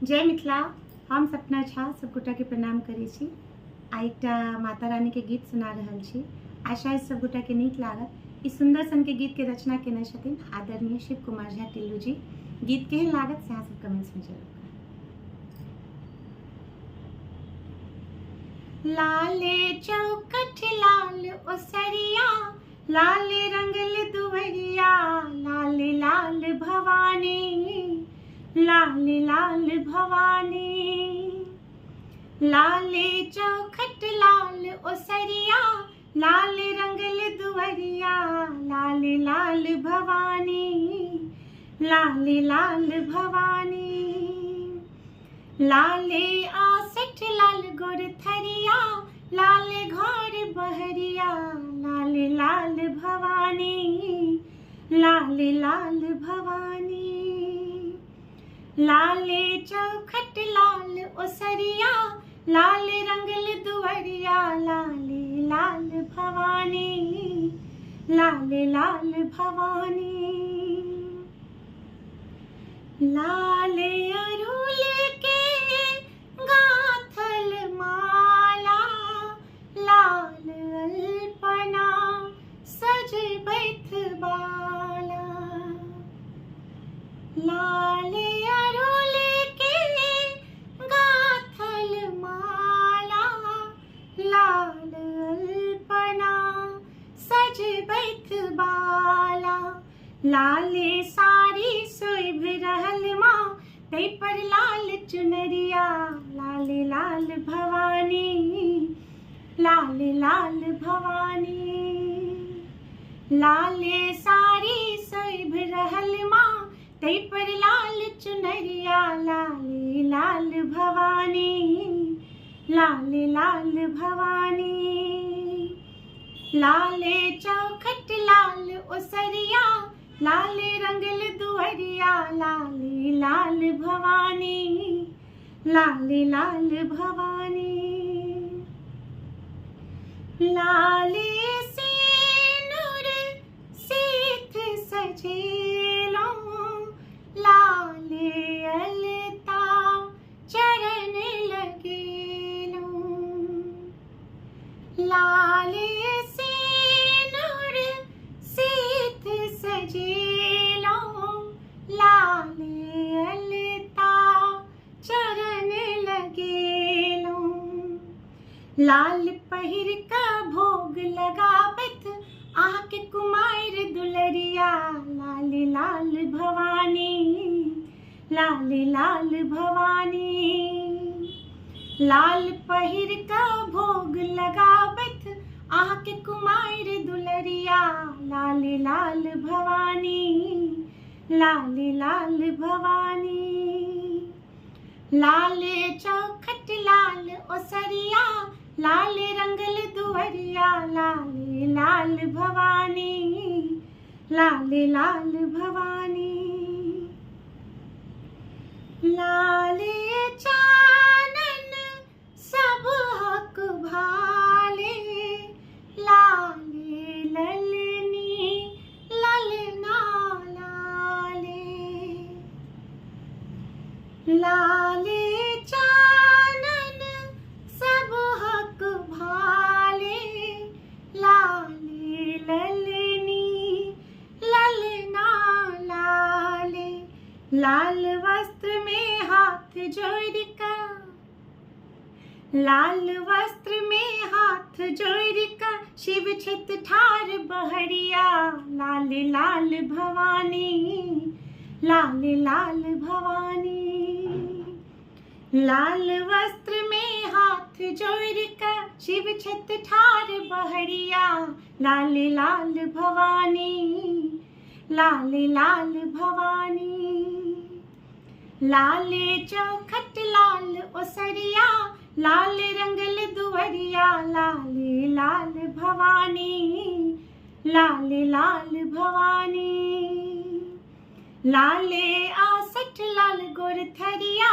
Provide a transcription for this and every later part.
जय मिथिला। हम सपना झा सब गोटा के प्रणाम करै छी। आ एकटा माता रानी के गीत सुना रहल छी। आशा सब गोटा के नीक लागत। इस सुंदर सन के गीत के रचना केने छथिन आदरणीय शिव कुमार झा टिल्लू जी। गीत केहन लागत से अहाँ सब कमेंट्स में जरूर करिए। लाले चौखट लाल ओसरिया, लाले रंगल दुवरिया, लाल लाल भवानी, लाल लाल भवानी। लाले चौखट लाल ओसरिया, लाल रंगल दुवरिया, लाल लाल भवानी, लाल लाल भवानी। लाले आसठ लाल गोर थरिया, लाल घर बहरिया, लाल लाल भवानी, लाल लाल भवानी। लाले चौखट लाल ओसरिया, लाल रंगल दुवरिया, लाल लाल भवानी, लाल लाल भवानी। लाल अड़हुल के गाथल माला, लाल अल्पना सजबैत बाला। लाल अड़हुल के गाथल माला, लाल अल्पना सजबैत बाला। लाले साड़ी सोइभ रहल माँ, तै पर लाल चुनरिया, लाल लाल भवानी, लाल लाल भवानी। लाले साड़ी सोइभ रहल माँ, तै पर लाल चुनरिया, लाल लाल भवानी, लाल लाल भवानी। लाले चौखट लाल ओसरिया, लाल रंगल दुवरिया, लाल लाल भवानी, लाल लाल भवानी। लाले सिंदूर सीथ सजेलो, लाले अलता चरण लगेलो। लाले सिंदूर सीथ सजेलो, लाले अलता चरण लगेलो। लाल पहिर का भोग लगाबत, आके कुमार दुलरिया, लाल लाल भवानी, लाल लाल भवानी। लाल पहिर का भोग लगाबत, आके कुमार दुलरिया, लाल लाल भवानी, लाल लाल भवानी। लाले चौखट लाल ओसरिया, लाल रंगल दुवरिया, लाल लाल भवानी, लाल लाल भवानी। लाले चानन सब हक भाले, लाले ललनी ललना लाले। लाले चानन सब हक भाले, लाले ललनी ललना लाले। लाल वस्त्र में हाथ जोड़ कर, लाल वस्त्र में हाथ जोड़ कर, शिव छित ठार बहरिया, लाल लाल भवानी, लाल लाल भवानी। लाल वस्त्र में हाथ जोड़ कर, शिव छित ठार बहरिया, लाल लाल भवानी, लाल लाल भवानी। लाले चौखट लाल ओसरिया, लाल रंगल दुवरिया, लाल लाल भवानी, लाल लाल भवानी। लाले आसठ लाल गोर थरिया,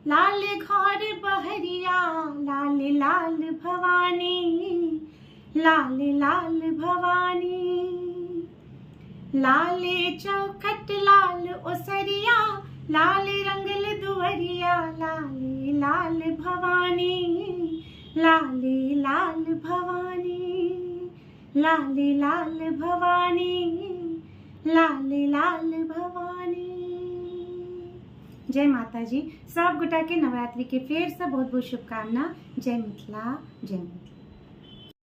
लाल घर बहरिया, लाल लाल भवानी, लाल लाल भवानी। लाले चौखट लाल ओसरिया, लाल रंगल दुवरिया, लाल भवानी, लाली लाल भवानी, लाली लाल भवानी, लाली लाल भवानी। जय माता जी। सब गोटा के नवरात्रि के फेर से बहुत बहुत शुभकामना। जय मिथिला, जय मिथिला।